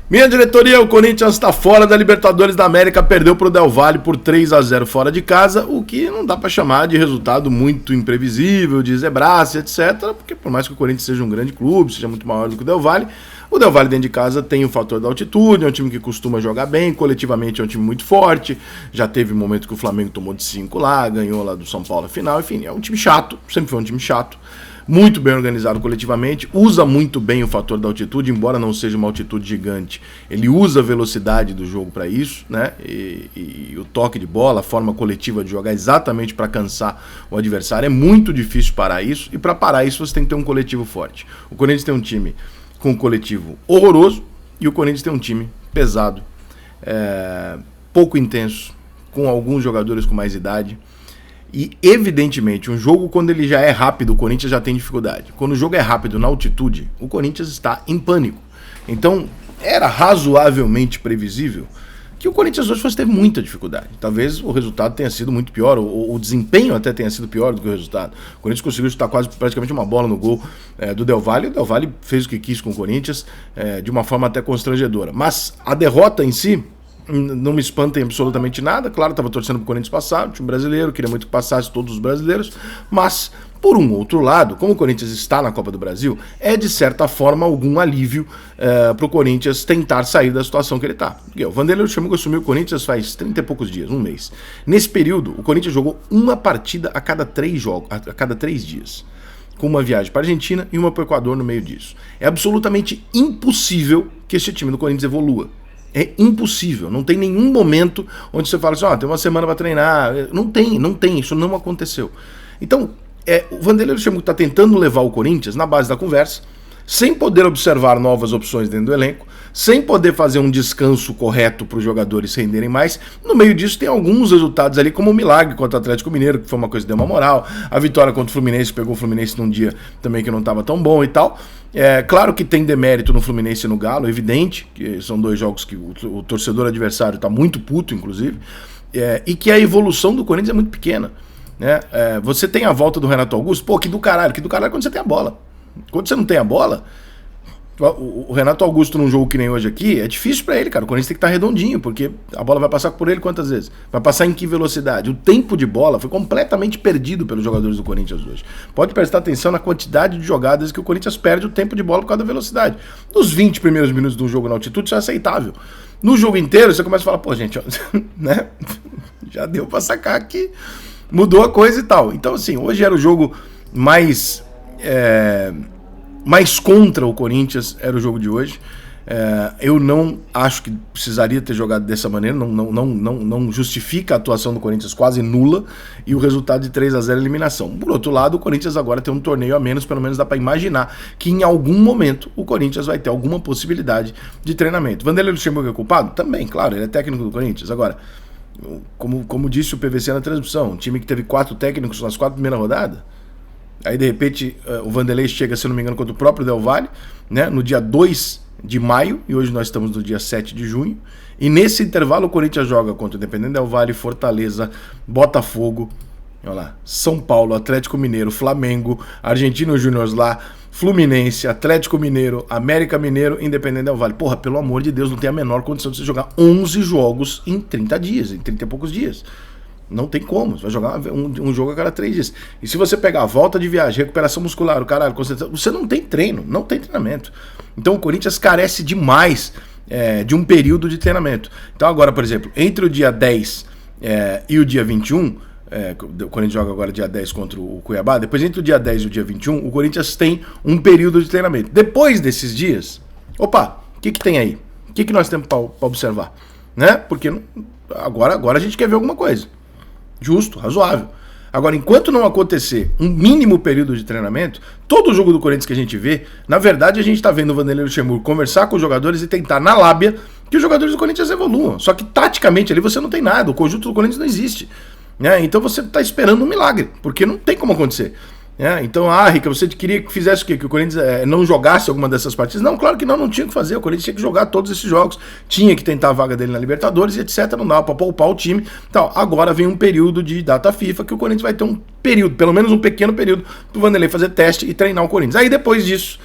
Minha diretoria, o Corinthians está fora da Libertadores da América, perdeu para o Del Valle por 3-0 fora de casa, o que não dá para chamar de resultado muito imprevisível, de zebraça, etc, porque por mais que o Corinthians seja um grande clube, seja muito maior do que o Del Valle dentro de casa tem o fator da altitude, é um time que costuma jogar bem, coletivamente é um time muito forte, já teve um momento que o Flamengo tomou de 5 lá, ganhou lá do São Paulo na final, enfim, é um time chato, sempre foi um time chato, muito bem organizado coletivamente, usa muito bem o fator da altitude, embora não seja uma altitude gigante, ele usa a velocidade do jogo para isso, né? E o toque de bola, a forma coletiva de jogar exatamente para cansar o adversário, é muito difícil parar isso, e para parar isso você tem que ter um coletivo forte. O Corinthians tem um time com um coletivo horroroso, e o Corinthians tem um time pesado, pouco intenso, com alguns jogadores com mais idade. E, evidentemente, um jogo quando ele já é rápido, o Corinthians já tem dificuldade. Quando o jogo é rápido na altitude, o Corinthians está em pânico. Então, era razoavelmente previsível que o Corinthians hoje fosse ter muita dificuldade. Talvez o resultado tenha sido muito pior, ou o desempenho até tenha sido pior do que o resultado. O Corinthians conseguiu chutar praticamente uma bola no gol do Del Valle, e o Del Valle fez o que quis com o Corinthians, de uma forma até constrangedora. Mas a derrota em si não me espanta em absolutamente nada. Claro, estava torcendo para o Corinthians passar, o time brasileiro, queria muito que passasse todos os brasileiros, mas, por um outro lado, como o Corinthians está na Copa do Brasil, é de certa forma algum alívio para o Corinthians tentar sair da situação que ele está. O Vanderlei Luxemburgo assumiu o Corinthians faz 30 e poucos dias, um mês. Nesse período, o Corinthians jogou uma partida a cada 3 jogos, a cada 3 dias. Com uma viagem para a Argentina e uma para o Equador no meio disso. É absolutamente impossível que esse time do Corinthians evolua. É impossível, não tem nenhum momento onde você fala assim, tem uma semana para treinar. Não tem, isso não aconteceu. Então, o Vanderlei Luxemburgo está tentando levar o Corinthians na base da conversa, sem poder observar novas opções dentro do elenco, sem poder fazer um descanso correto para os jogadores renderem mais. No meio disso tem alguns resultados ali, como o milagre contra o Atlético Mineiro, que foi uma coisa que deu uma moral, a vitória contra o Fluminense, pegou o Fluminense num dia também que não estava tão bom e tal. Claro que tem demérito no Fluminense e no Galo, evidente, que são 2 jogos que o torcedor adversário está muito puto, inclusive, e que a evolução do Corinthians é muito pequena, né? Você tem a volta do Renato Augusto, que do caralho quando você tem a bola. Quando você não tem a bola, o Renato Augusto num jogo que nem hoje aqui, é difícil pra ele, cara. O Corinthians tem que estar redondinho, porque a bola vai passar por ele quantas vezes? Vai passar em que velocidade? O tempo de bola foi completamente perdido pelos jogadores do Corinthians hoje. Pode prestar atenção na quantidade de jogadas que o Corinthians perde o tempo de bola por causa da velocidade. Nos 20 primeiros minutos do jogo na altitude, isso é aceitável. No jogo inteiro, você começa a falar, gente, né? Já deu pra sacar que mudou a coisa e tal. Então, assim, hoje era o jogo mais contra o Corinthians, era o jogo de hoje. Eu não acho que precisaria ter jogado dessa maneira, não justifica a atuação do Corinthians quase nula, e o resultado de 3-0 eliminação. Por outro lado, o Corinthians agora tem um torneio a menos, pelo menos dá para imaginar que em algum momento o Corinthians vai ter alguma possibilidade de treinamento. Vanderlei Luxemburgo é culpado? Também, claro, ele é técnico do Corinthians. Agora, como disse o PVC na transmissão, um time que teve 4 técnicos nas 4 primeiras rodadas, aí de repente o Vanderlei chega, se não me engano, contra o próprio Del Valle, né, no dia 2 de maio, e hoje nós estamos no dia 7 de junho, e nesse intervalo o Corinthians joga contra o Independente Del Valle, Fortaleza, Botafogo, olha lá, São Paulo, Atlético Mineiro, Flamengo, Argentinos Júnior lá, Fluminense, Atlético Mineiro, América Mineiro, Independente Del Valle. Porra, pelo amor de Deus, não tem a menor condição de você jogar 11 jogos em 30 dias, em 30 e poucos dias. Não tem como, você vai jogar um jogo a cada 3 dias. E se você pegar a volta de viagem, recuperação muscular, o caralho, concentração, você não tem treino, não tem treinamento. Então o Corinthians carece demais de um período de treinamento. Então agora, por exemplo, entre o dia 10 e o dia 21, o Corinthians joga agora dia 10 contra o Cuiabá, depois entre o dia 10 e o dia 21, o Corinthians tem um período de treinamento. Depois desses dias, opa, o que tem aí? O que nós temos para observar? Né? Porque agora a gente quer ver alguma coisa. Justo, razoável. Agora, enquanto não acontecer um mínimo período de treinamento, todo o jogo do Corinthians que a gente vê, na verdade a gente está vendo o Vanderlei Luxemburgo conversar com os jogadores e tentar na lábia que os jogadores do Corinthians evoluam. Só que taticamente ali você não tem nada, o conjunto do Corinthians não existe. Né? Então você está esperando um milagre, porque não tem como acontecer. Então, Rica, você queria que fizesse o quê? Que o Corinthians não jogasse alguma dessas partidas? Não, claro que não tinha que fazer. O Corinthians tinha que jogar todos esses jogos, tinha que tentar a vaga dele na Libertadores e etc. Não dava para poupar o time. Então, agora vem um período de data FIFA que o Corinthians vai ter um período, pelo menos um pequeno período, para o Vanderlei fazer teste e treinar o Corinthians. Aí depois disso,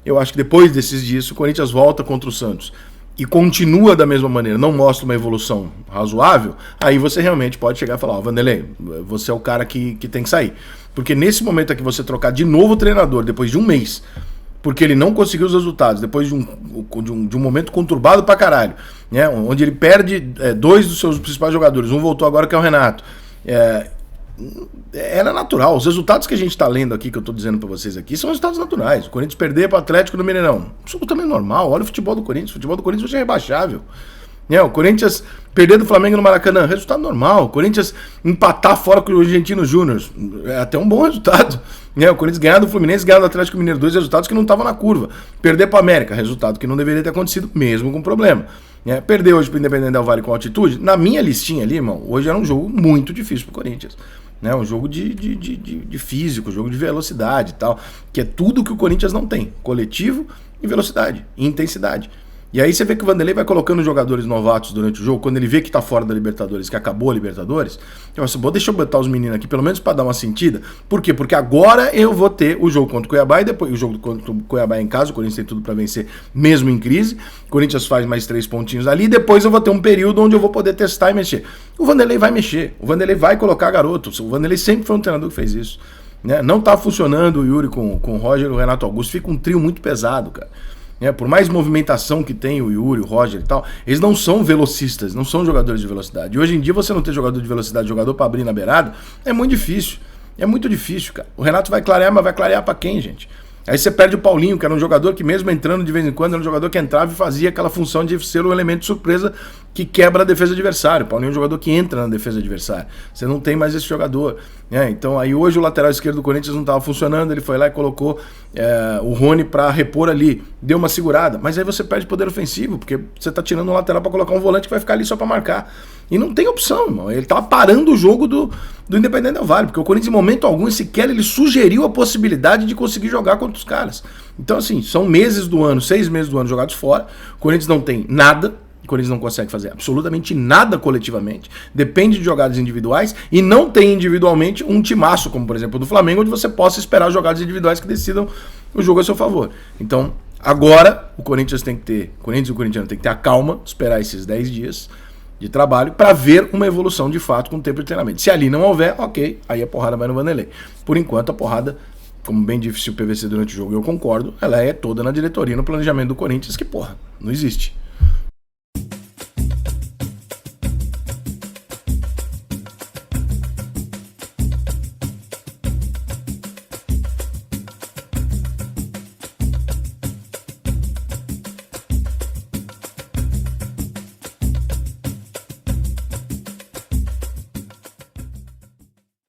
eu acho que depois desses dias, o Corinthians volta contra o Santos. e continua da mesma maneira, não mostra uma evolução razoável, aí você realmente pode chegar e falar, ó, Vanderlei, você é o cara que tem que sair. Porque nesse momento aqui você trocar de novo o treinador, depois de um mês, porque ele não conseguiu os resultados, depois de um momento conturbado pra caralho, né, onde ele perde dois dos seus principais jogadores, um voltou agora que é o Renato, era natural. Os resultados que a gente tá lendo aqui, que eu tô dizendo pra vocês aqui, são resultados naturais. O Corinthians perder pro Atlético no Mineirão, absolutamente normal. Olha o futebol do Corinthians, o futebol do Corinthians hoje é rebaixável. O Corinthians perder do Flamengo no Maracanã, resultado normal. O Corinthians empatar fora com o Argentino Júnior, é até um bom resultado. O Corinthians ganhar do Fluminense, ganhar do Atlético Mineiro, dois resultados que não estavam na curva. Perder para América, resultado que não deveria ter acontecido, mesmo com problema. Perder hoje pro Independente Del Valle com altitude, na minha listinha ali, irmão, hoje era um jogo muito difícil pro Corinthians. Um jogo de físico, jogo de velocidade e tal, que é tudo que o Corinthians não tem, coletivo e velocidade, e intensidade. E aí você vê que o Vanderlei vai colocando jogadores novatos durante o jogo, quando ele vê que tá fora da Libertadores, que acabou a Libertadores, eu falo, deixa eu botar os meninos aqui, pelo menos para dar uma sentida. Por quê? Porque agora eu vou ter o jogo contra o Cuiabá e depois o jogo contra o Cuiabá em casa, o Corinthians tem tudo para vencer, mesmo em crise. O Corinthians faz mais 3 pontinhos ali, e depois eu vou ter um período onde eu vou poder testar e mexer. O Vanderlei vai mexer, o Vanderlei vai colocar garotos, o Vanderlei sempre foi um treinador que fez isso. Não tá funcionando o Yuri com o Roger e o Renato Augusto, fica um trio muito pesado, cara. Por mais movimentação que tem o Yuri, o Roger e tal, eles não são velocistas, não são jogadores de velocidade. E hoje em dia você não ter jogador de velocidade, jogador pra abrir na beirada, é muito difícil. É muito difícil, cara. O Renato vai clarear, mas vai clarear pra quem, gente? Aí você perde o Paulinho, que era um jogador que mesmo entrando de vez em quando, era um jogador que entrava e fazia aquela função de ser um elemento de surpresa que quebra a defesa adversária. O Paulinho é um jogador que entra na defesa adversária. Você não tem mais esse jogador. Então aí hoje o lateral esquerdo do Corinthians não estava funcionando, ele foi lá e colocou o Rony para repor ali. Deu uma segurada, mas aí você perde poder ofensivo, porque você tá tirando um lateral para colocar um volante que vai ficar ali só para marcar. E não tem opção, irmão. Ele tava parando o jogo do Independente Del Valle, porque o Corinthians em momento algum sequer ele sugeriu a possibilidade de conseguir jogar contra os caras. Então assim, são meses do ano, 6 meses do ano jogados fora, o Corinthians não tem nada, o Corinthians não consegue fazer absolutamente nada coletivamente, depende de jogadas individuais e não tem individualmente um timaço, como por exemplo o do Flamengo, onde você possa esperar jogadas individuais que decidam o jogo a seu favor. Então agora o Corinthians e o corintiano tem que ter a calma, esperar esses 10 dias de trabalho para ver uma evolução de fato com o tempo de treinamento. Se ali não houver, ok, aí a porrada vai no Vanderlei. Por enquanto a porrada, como bem disse o PVC durante o jogo, eu concordo, ela é toda na diretoria, no planejamento do Corinthians, que porra, não existe.